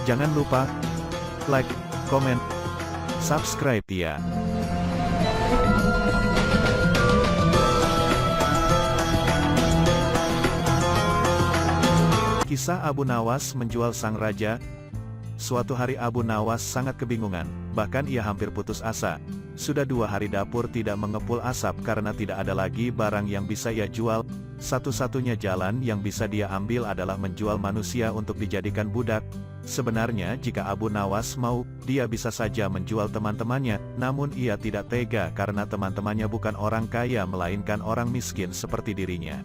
Jangan lupa like, komen, subscribe ya. Kisah Abu Nawas menjual sang raja. Suatu hari Abu Nawas sangat kebingungan, bahkan ia hampir putus asa. Sudah 2 hari dapur tidak mengepul asap karena tidak ada lagi barang yang bisa ia jual. Satu-satunya jalan yang bisa dia ambil adalah menjual manusia untuk dijadikan budak. Sebenarnya jika Abu Nawas mau, dia bisa saja menjual teman-temannya, namun ia tidak tega karena teman-temannya bukan orang kaya melainkan orang miskin seperti dirinya.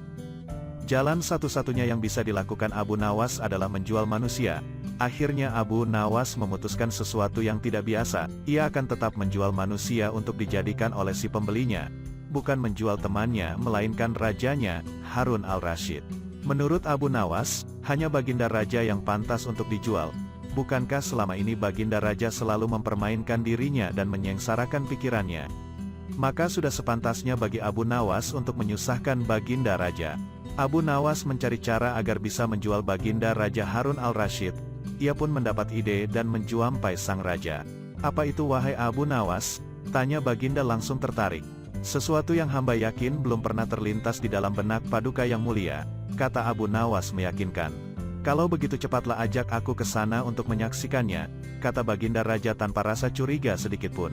Jalan satu-satunya yang bisa dilakukan Abu Nawas adalah menjual manusia. Akhirnya Abu Nawas memutuskan sesuatu yang tidak biasa, ia akan tetap menjual manusia untuk dijadikan oleh si pembelinya. Bukan menjual temannya, melainkan rajanya, Harun al-Rasyid. Menurut Abu Nawas, hanya baginda raja yang pantas untuk dijual. Bukankah selama ini baginda raja selalu mempermainkan dirinya dan menyengsarakan pikirannya? Maka sudah sepantasnya bagi Abu Nawas untuk menyusahkan baginda raja. Abu Nawas mencari cara agar bisa menjual baginda raja Harun al-Rasyid. Ia pun mendapat ide dan menjumpai sang raja. "Apa itu wahai Abu Nawas?" tanya baginda langsung tertarik. "Sesuatu yang hamba yakin belum pernah terlintas di dalam benak Paduka yang mulia," kata Abu Nawas meyakinkan. "Kalau begitu cepatlah ajak aku ke sana untuk menyaksikannya," kata baginda raja tanpa rasa curiga sedikitpun.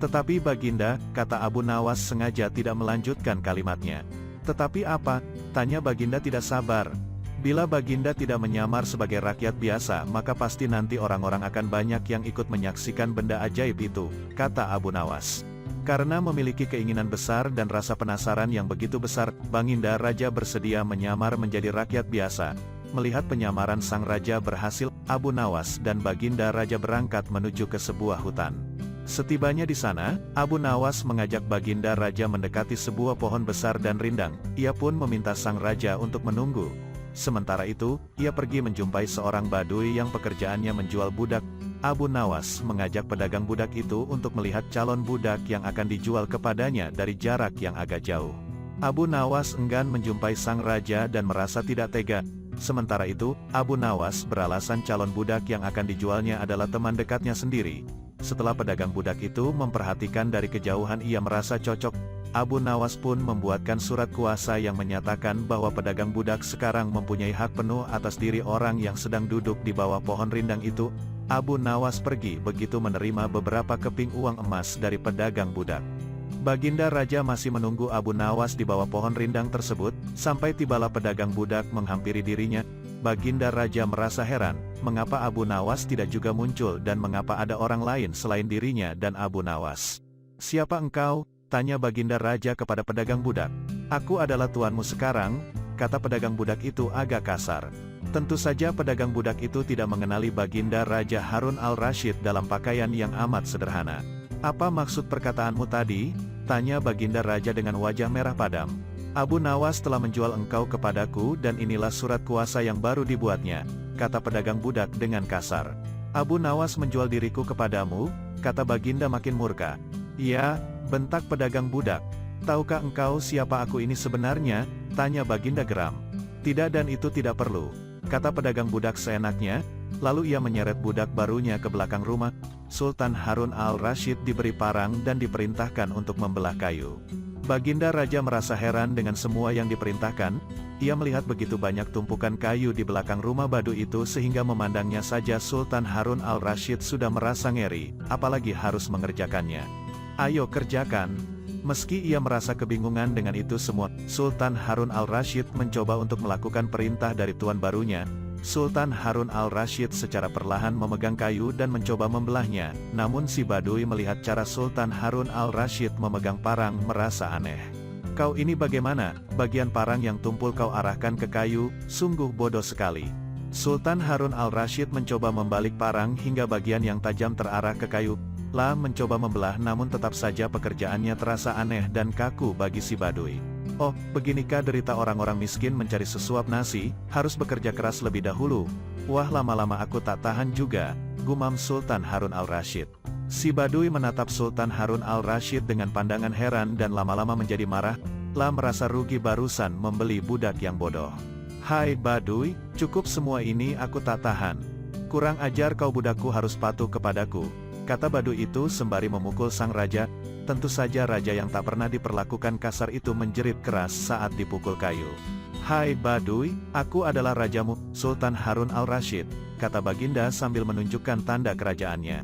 "Tetapi baginda," kata Abu Nawas sengaja tidak melanjutkan kalimatnya. "Tetapi apa?" tanya baginda tidak sabar. "Bila baginda tidak menyamar sebagai rakyat biasa, maka pasti nanti orang-orang akan banyak yang ikut menyaksikan benda ajaib itu," kata Abu Nawas. Karena memiliki keinginan besar dan rasa penasaran yang begitu besar, baginda raja bersedia menyamar menjadi rakyat biasa. Melihat penyamaran sang raja berhasil, Abu Nawas dan baginda raja berangkat menuju ke sebuah hutan. Setibanya di sana, Abu Nawas mengajak baginda raja mendekati sebuah pohon besar dan rindang. Ia pun meminta sang raja untuk menunggu. Sementara itu, ia pergi menjumpai seorang badui yang pekerjaannya menjual budak. Abu Nawas mengajak pedagang budak itu untuk melihat calon budak yang akan dijual kepadanya dari jarak yang agak jauh. Abu Nawas enggan menjumpai sang raja dan merasa tidak tega. Sementara itu, Abu Nawas beralasan calon budak yang akan dijualnya adalah teman dekatnya sendiri. Setelah pedagang budak itu memperhatikan dari kejauhan, ia merasa cocok. Abu Nawas pun membuatkan surat kuasa yang menyatakan bahwa pedagang budak sekarang mempunyai hak penuh atas diri orang yang sedang duduk di bawah pohon rindang itu. Abu Nawas pergi begitu menerima beberapa keping uang emas dari pedagang budak. Baginda raja masih menunggu Abu Nawas di bawah pohon rindang tersebut, sampai tibalah pedagang budak menghampiri dirinya. Baginda raja merasa heran, mengapa Abu Nawas tidak juga muncul dan mengapa ada orang lain selain dirinya dan Abu Nawas. "Siapa engkau?" tanya baginda raja kepada pedagang budak. "Aku adalah tuanmu sekarang," kata pedagang budak itu agak kasar. Tentu saja pedagang budak itu tidak mengenali baginda raja Harun al-Rasyid dalam pakaian yang amat sederhana. "Apa maksud perkataanmu tadi?" tanya baginda raja dengan wajah merah padam. "Abu Nawas telah menjual engkau kepadaku dan inilah surat kuasa yang baru dibuatnya," kata pedagang budak dengan kasar. "Abu Nawas menjual diriku kepadamu?" kata baginda makin murka. "Ya," bentak pedagang budak. "Tahukah engkau siapa aku ini sebenarnya?" tanya baginda geram. "Tidak, dan itu tidak perlu," kata pedagang budak seenaknya. Lalu ia menyeret budak barunya ke belakang rumah. Sultan Harun al-Rasyid diberi parang dan diperintahkan untuk membelah kayu. Baginda raja merasa heran dengan semua yang diperintahkan. Ia melihat begitu banyak tumpukan kayu di belakang rumah badu itu sehingga memandangnya saja Sultan Harun al-Rasyid sudah merasa ngeri, apalagi harus mengerjakannya. "Ayo kerjakan." Meski ia merasa kebingungan dengan itu semua, Sultan Harun al-Rasyid mencoba untuk melakukan perintah dari tuan barunya. Sultan Harun al-Rasyid secara perlahan memegang kayu dan mencoba membelahnya, namun si badui melihat cara Sultan Harun al-Rasyid memegang parang merasa aneh. "Kau ini bagaimana? Bagian parang yang tumpul kau arahkan ke kayu, sungguh bodoh sekali." Sultan Harun al-Rasyid mencoba membalik parang hingga bagian yang tajam terarah ke kayu. Mencoba membelah, namun tetap saja pekerjaannya terasa aneh dan kaku bagi si badui. "Oh, beginikah derita orang-orang miskin mencari sesuap nasi, harus bekerja keras lebih dahulu. Wah, lama-lama aku tak tahan juga," gumam Sultan Harun al-Rasyid. Si badui menatap Sultan Harun al-Rasyid dengan pandangan heran dan lama-lama menjadi marah. Merasa rugi barusan membeli budak yang bodoh. "Hai badui, cukup semua ini, aku tak tahan. Kurang ajar kau budakku, harus patuh kepadaku, kata Baduy itu sembari memukul sang raja. Tentu saja raja yang tak pernah diperlakukan kasar itu menjerit keras saat dipukul kayu. Hai Baduy, aku adalah rajamu, Sultan Harun al-Rasyid, kata Baginda sambil menunjukkan tanda kerajaannya.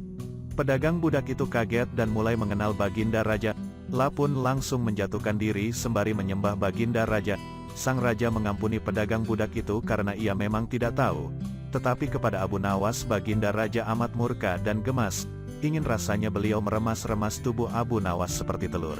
Pedagang budak itu kaget dan mulai mengenal Baginda Raja. La pun langsung menjatuhkan diri sembari menyembah Baginda Raja. Sang raja mengampuni pedagang budak itu karena ia memang tidak tahu. Tetapi kepada Abu Nawas Baginda Raja amat murka dan gemas. Ingin rasanya beliau meremas-remas tubuh Abu Nawas seperti telur.